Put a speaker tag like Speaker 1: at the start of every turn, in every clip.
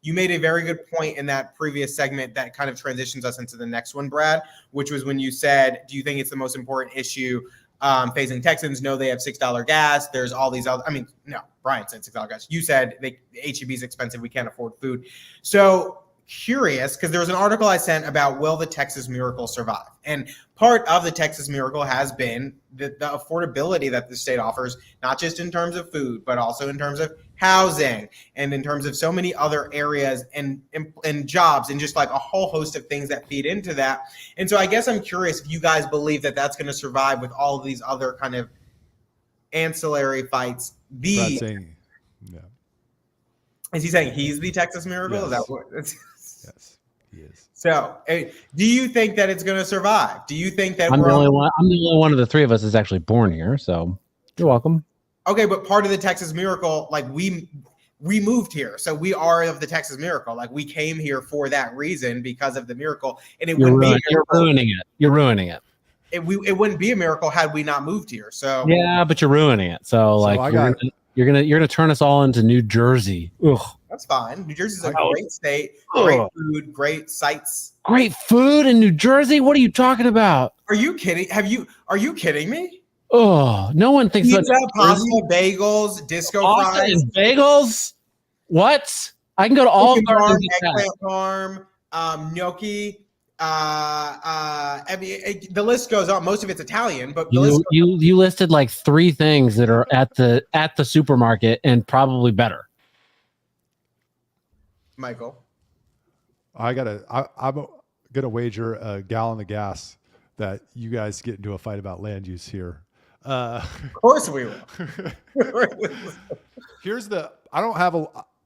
Speaker 1: you made a very good point in that previous segment that kind of transitions us into the next one, Brad, which was when you said, do you think it's the most important issue facing Texans? No, they have $6 gas. There's all these other, no, Brian said $6 gas. You said HEB is expensive. We can't afford food. So curious, because there was an article I sent about will the Texas miracle survive? And part of the Texas miracle has been the affordability that the state offers, not just in terms of food, but also in terms of housing and in terms of so many other areas and jobs and just like a whole host of things that feed into that. And so I guess I'm curious if you guys believe that that's going to survive with all of these other kind of ancillary fights.
Speaker 2: Yeah.
Speaker 1: Is he saying he's the Texas miracle?
Speaker 2: Yes.
Speaker 1: Is that what
Speaker 2: Yes, he is.
Speaker 1: So, do you think that it's going to survive? Do you think that
Speaker 3: I'm the only one of the three of us is actually born here, so you're welcome.
Speaker 1: Okay, but part of the Texas miracle, like we moved here, so we are of the Texas miracle. Like we came here for that reason because of the miracle, and you're
Speaker 3: ruining it. You're ruining it.
Speaker 1: It wouldn't be a miracle had we not moved here. So
Speaker 3: yeah, but you're ruining it. So you're gonna turn us all into New Jersey. Ugh.
Speaker 1: That's fine. New Jersey's a great state, great food, great sights.
Speaker 3: Great food in New Jersey? What are you talking about?
Speaker 1: Are you kidding? Are you kidding me?
Speaker 3: Oh, no one thinks
Speaker 1: pizza, pasta, bagels, disco fries,
Speaker 3: and bagels. What? I can go to all
Speaker 1: farm, eggplant farm, gnocchi. The list goes on. Most of it's Italian, but
Speaker 3: you listed like 3 things that are at the supermarket and probably better.
Speaker 1: Michael,
Speaker 2: I'm gonna wager a gallon of gas that you guys get into a fight about land use here.
Speaker 1: Of course we will.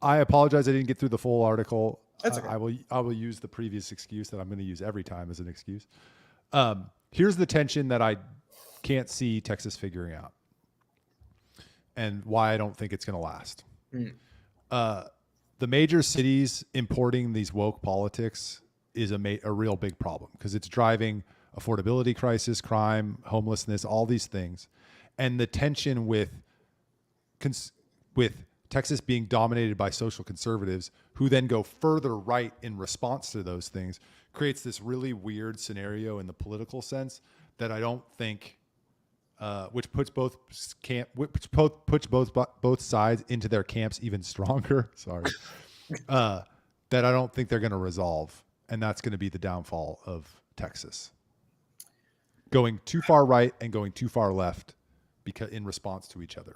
Speaker 2: I apologize. I didn't get through the full article.
Speaker 1: That's okay.
Speaker 2: I will use the previous excuse that I'm going to use every time as an excuse. Here's the tension that I can't see Texas figuring out and why I don't think it's going to last. The major cities importing these woke politics is a real big problem because it's driving affordability crisis, crime, homelessness, all these things. And the tension with Texas being dominated by social conservatives who then go further right in response to those things creates this really weird scenario in the political sense that I don't think, which puts both sides into their camps even stronger. Sorry, that I don't think they're going to resolve, and that's going to be the downfall of Texas. Going too far right and going too far left because in response to each other.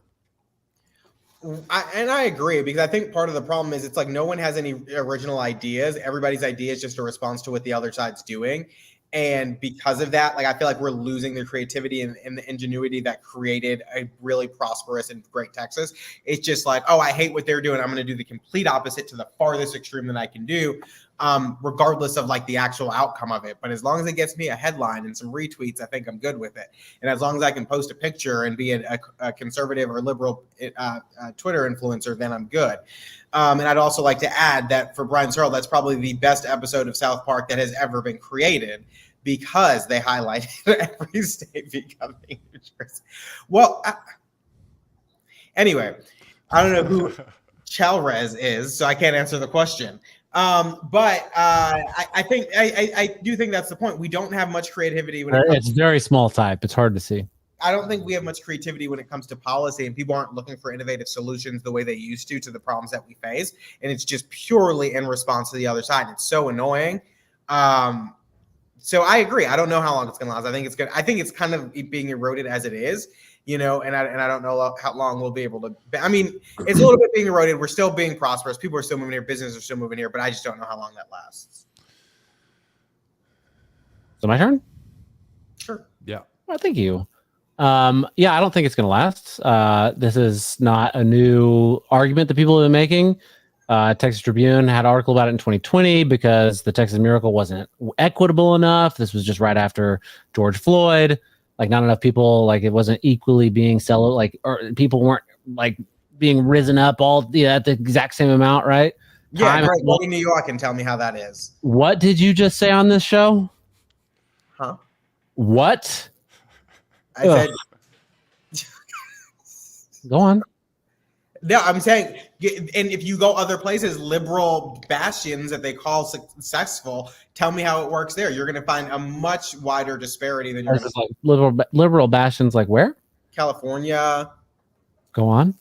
Speaker 1: I agree because I think part of the problem is it's like no one has any original ideas. Everybody's idea is just a response to what the other side's doing. And because of that, like I feel like we're losing the creativity and the ingenuity that created a really prosperous and great Texas. It's just like, oh, I hate what they're doing. I'm going to do the complete opposite to the farthest extreme that I can do, regardless of like the actual outcome of it. But as long as it gets me a headline and some retweets, I think I'm good with it. And as long as I can post a picture and be a conservative or liberal Twitter influencer, then I'm good. And I'd also like to add that for Brian Searle, that's probably the best episode of South Park that has ever been created because they highlighted every state becoming New Jersey. Well, anyway, I don't know who Chalrez is, so I can't answer the question. But I do think that's the point. We don't have much creativity when
Speaker 3: it's very small type. It's hard to see.
Speaker 1: I don't think we have much creativity when it comes to policy, and people aren't looking for innovative solutions the way they used to the problems that we face. And it's just purely in response to the other side. It's so annoying. So I agree. I don't know how long it's going to last. I think it's good. I think it's kind of being eroded as it is, and I don't know how long we'll be able to. I mean, it's a little bit being eroded. We're still being prosperous. People are still moving here. Businesses are still moving here, but I just don't know how long that lasts.
Speaker 3: So my turn?
Speaker 1: Sure.
Speaker 2: Yeah.
Speaker 3: Well, thank you. I don't think it's going to last. This is not a new argument that people have been making. Texas Tribune had an article about it in 2020 because the Texas Miracle wasn't equitable enough. This was just right after George Floyd. Like not enough people, like it wasn't equally being or people weren't like being risen up all at the exact same amount, right?
Speaker 1: Yeah, right. Go to New York and tell me how that is.
Speaker 3: What did you just say on this show?
Speaker 1: Huh?
Speaker 3: What?
Speaker 1: I said.
Speaker 3: Go on.
Speaker 1: No, I'm saying And if you go other places, liberal bastions that they call successful, tell me how it works there. You're going to find a much wider disparity than you're going to
Speaker 3: like liberal bastions. Like where?
Speaker 1: California.
Speaker 3: Go on.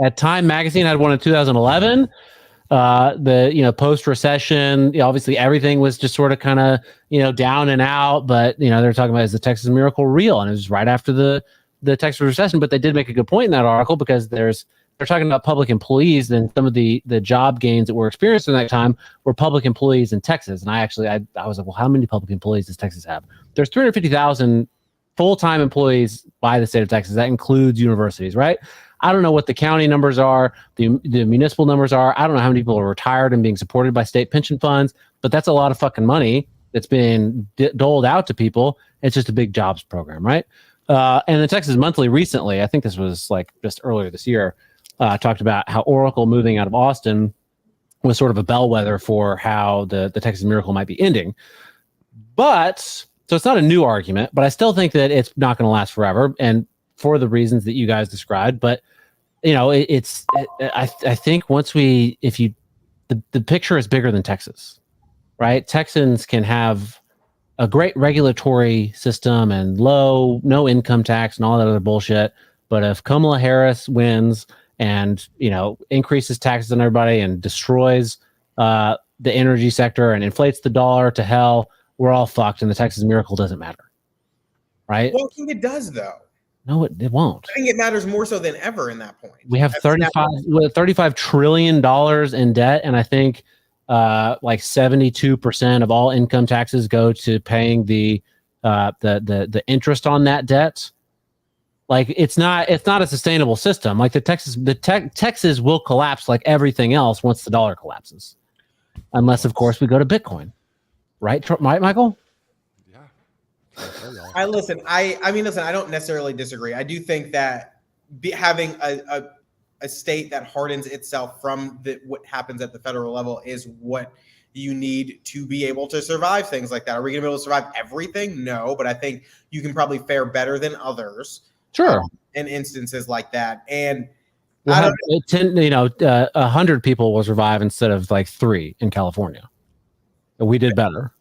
Speaker 3: At Time Magazine had one in 2011. The post recession, obviously everything was just sort of kind of down and out. But they're talking about, is the Texas miracle real? And it was right after the Texas recession. But they did make a good point in that article, because they're talking about public employees, and some of the job gains that were experienced in that time were public employees in Texas. And I was like, well, how many public employees does Texas have? There's 350,000 full-time employees by the state of Texas. That includes universities, right? I don't know what the county numbers are, the municipal numbers are. I don't know how many people are retired and being supported by state pension funds, but that's a lot of fucking money that's being doled out to people. It's just a big jobs program, right? And the Texas Monthly recently, I think this was like just earlier this year, talked about how Oracle moving out of Austin was sort of a bellwether for how the Texas miracle might be ending. But so it's not a new argument, but I still think that it's not going to last forever, and for the reasons that you guys described. But I think the picture is bigger than Texas, right? Texans can have a great regulatory system and no income tax and all that other bullshit. But if Kamala Harris wins and increases taxes on everybody and destroys the energy sector and inflates the dollar to hell, we're all fucked, and the Texas miracle doesn't matter, right?
Speaker 1: Well, I think it does, though.
Speaker 3: No, it won't.
Speaker 1: I think it matters more so than ever in that point.
Speaker 3: We have $35 trillion in debt, and I think like 72% of all income taxes go to paying the interest on that debt. Like it's not a sustainable system. Like Texas will collapse like everything else once the dollar collapses, unless of course we go to Bitcoin, right, Michael?
Speaker 1: I mean, I don't necessarily disagree. I do think that having a state that hardens itself from what happens at the federal level is what you need to be able to survive things like that. Are we going to be able to survive everything? No, but I think you can probably fare better than others.
Speaker 3: Sure.
Speaker 1: In instances like that. And
Speaker 3: 100 people will survive instead of like 3 in California. We did better.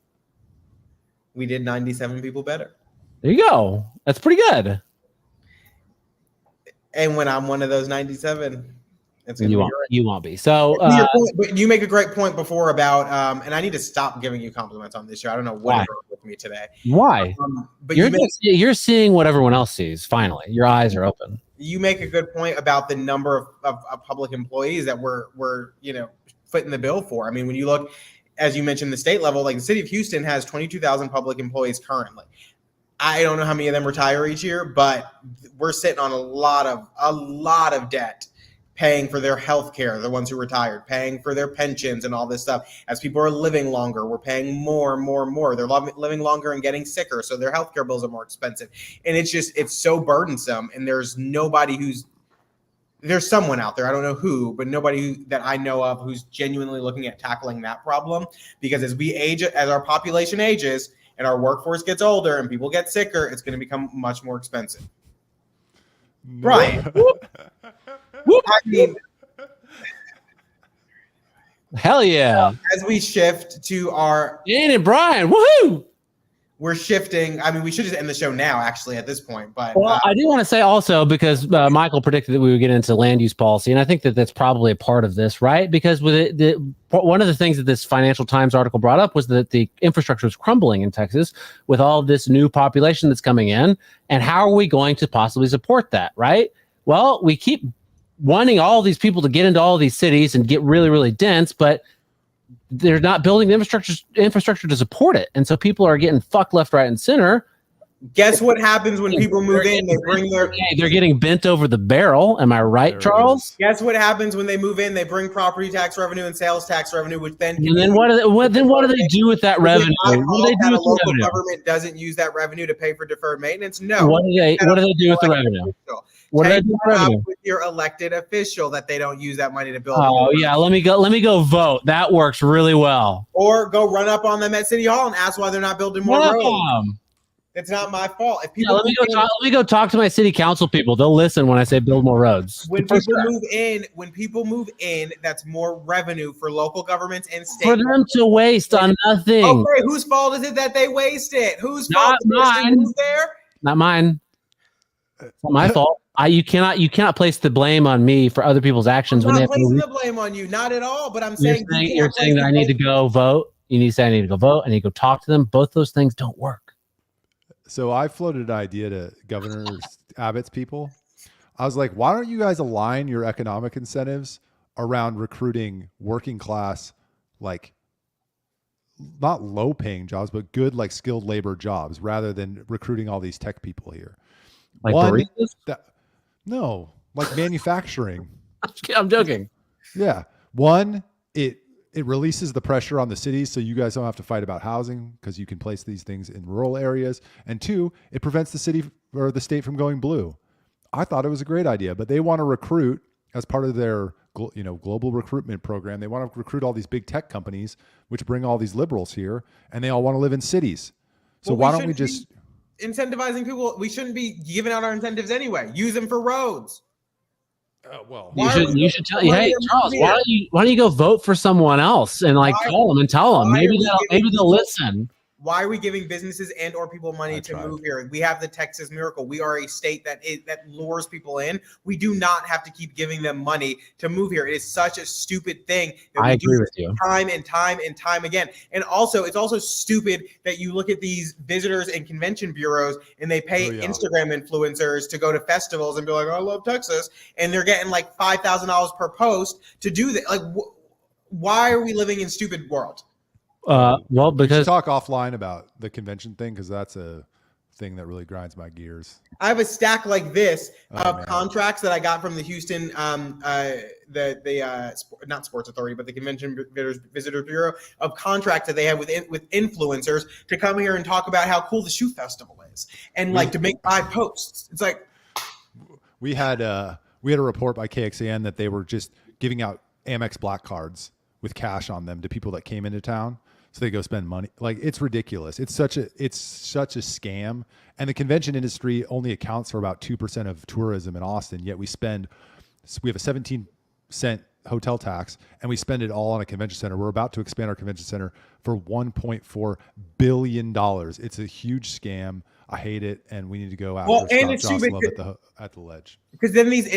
Speaker 1: We did 97 people better.
Speaker 3: There you go. That's pretty good.
Speaker 1: And when I'm one of those 97,
Speaker 3: you won't be. So
Speaker 1: but you make a great point before about and I need to stop giving you compliments on this show. I don't know what is wrong with me today.
Speaker 3: Why? But you're seeing what everyone else sees. Finally, your eyes are open.
Speaker 1: You make a good point about the number of public employees that we're footing the bill for. I mean, when you look, as you mentioned, the state level, like the city of Houston has 22,000 public employees currently. I don't know how many of them retire each year, but we're sitting on a lot of debt, paying for their health care, the ones who retired, paying for their pensions and all this stuff. As people are living longer, we're paying more and more and more. They're living longer and getting sicker, so their health care bills are more expensive. And it's so burdensome, and there's someone out there, I don't know who, but nobody that I know of who's genuinely looking at tackling that problem. Because as our population ages and our workforce gets older and people get sicker, it's going to become much more expensive. Brian. I mean,
Speaker 3: hell yeah.
Speaker 1: As we shift to our
Speaker 3: Ian and Brian, woohoo!
Speaker 1: We're shifting. I mean, we should just end the show now, actually, at this point. But
Speaker 3: I do want to say also, because Michael predicted that we would get into land use policy, and I think that that's probably a part of this, right? Because with one of the things that this Financial Times article brought up was that the infrastructure is crumbling in Texas with all of this new population that's coming in, and how are we going to possibly support that, right? Well, we keep wanting all these people to get into all these cities and get really, really dense, but they're not building the infrastructure to support it. And so people are getting fucked left, right, and center.
Speaker 1: Guess what happens when people move in?
Speaker 3: They're getting bent over the barrel. Am I right, Charles?
Speaker 1: Guess what happens when they move in? They bring property tax revenue and sales tax revenue, which then
Speaker 3: what do they do with that revenue? What do they do with the revenue?
Speaker 1: Government doesn't use that revenue to pay for deferred maintenance. No.
Speaker 3: What do they do with the revenue? What do they do with the revenue?
Speaker 1: With your elected official that they don't use that money to build.
Speaker 3: Oh yeah, let me go vote. That works really well.
Speaker 1: Or go run up on them at City Hall and ask why they're not building more roads. It's not my fault. If
Speaker 3: Yeah,
Speaker 1: people
Speaker 3: let me go talk to my city council people. They'll listen when I say build more roads.
Speaker 1: when people move in, that's more revenue for local governments and state.
Speaker 3: For them to waste on nothing.
Speaker 1: Okay, whose fault is it that they waste it? Whose fault is it to move there?
Speaker 3: Not mine. It's not my fault. You cannot place the blame on me for other people's actions.
Speaker 1: I'm
Speaker 3: when
Speaker 1: not
Speaker 3: they
Speaker 1: placing the blame on you, not at all. But I'm saying
Speaker 3: you're saying that I need to go vote. You need to say I need to go vote. I need to go talk to them. Both those things don't work.
Speaker 2: So I floated an idea to Governor Abbott's people. I was like, why don't you guys align your economic incentives around recruiting working class, like not low paying jobs, but good, like skilled labor jobs rather than recruiting all these tech people here.
Speaker 3: Like
Speaker 2: no, like manufacturing.
Speaker 3: I'm joking.
Speaker 2: Yeah. One, it releases the pressure on the cities so you guys don't have to fight about housing because you can place these things in rural areas. And two, it prevents the city or the state from going blue. I thought it was a great idea, but they want to recruit as part of their global recruitment program. They want to recruit all these big tech companies, which bring all these liberals here, and they all want to live in cities. So why don't we just
Speaker 1: incentivizing people? We shouldn't be giving out our incentives anyway. Use them for roads.
Speaker 2: Well,
Speaker 3: you should tell you, hey Charles, why don't you go vote for someone else and call them and tell them maybe they'll listen.
Speaker 1: Why are we giving businesses and or people money to move here? We have the Texas Miracle. We are a state that lures people in. We do not have to keep giving them money to move here. It is such a stupid thing that we do time and time and time again. And also, it's also stupid that you look at these visitors and convention bureaus and they pay Instagram influencers to go to festivals and be like, I love Texas. And they're getting like $5,000 per post to do that. Like, why are we living in stupid world?
Speaker 2: Well, because talk offline about the convention thing because that's a thing that really grinds my gears.
Speaker 1: I have a stack like this of contracts that I got from the Houston, not Sports Authority, but the Convention Visitors Bureau of contracts that they have with influencers to come here and talk about how cool the shoe festival is and to make 5 posts. It's like
Speaker 2: we had a report by KXAN that they were just giving out Amex Black cards with cash on them to people that came into town. So they go spend money. Like, it's ridiculous. It's such a scam. And the convention industry only accounts for about 2% of tourism in Austin. Yet we have a 17-cent hotel tax and we spend it all on a convention center. We're about to expand our convention center for $1.4 billion. It's a huge scam. I hate it. And we need to go after Scott Jocelyn at the ledge.
Speaker 1: Because then these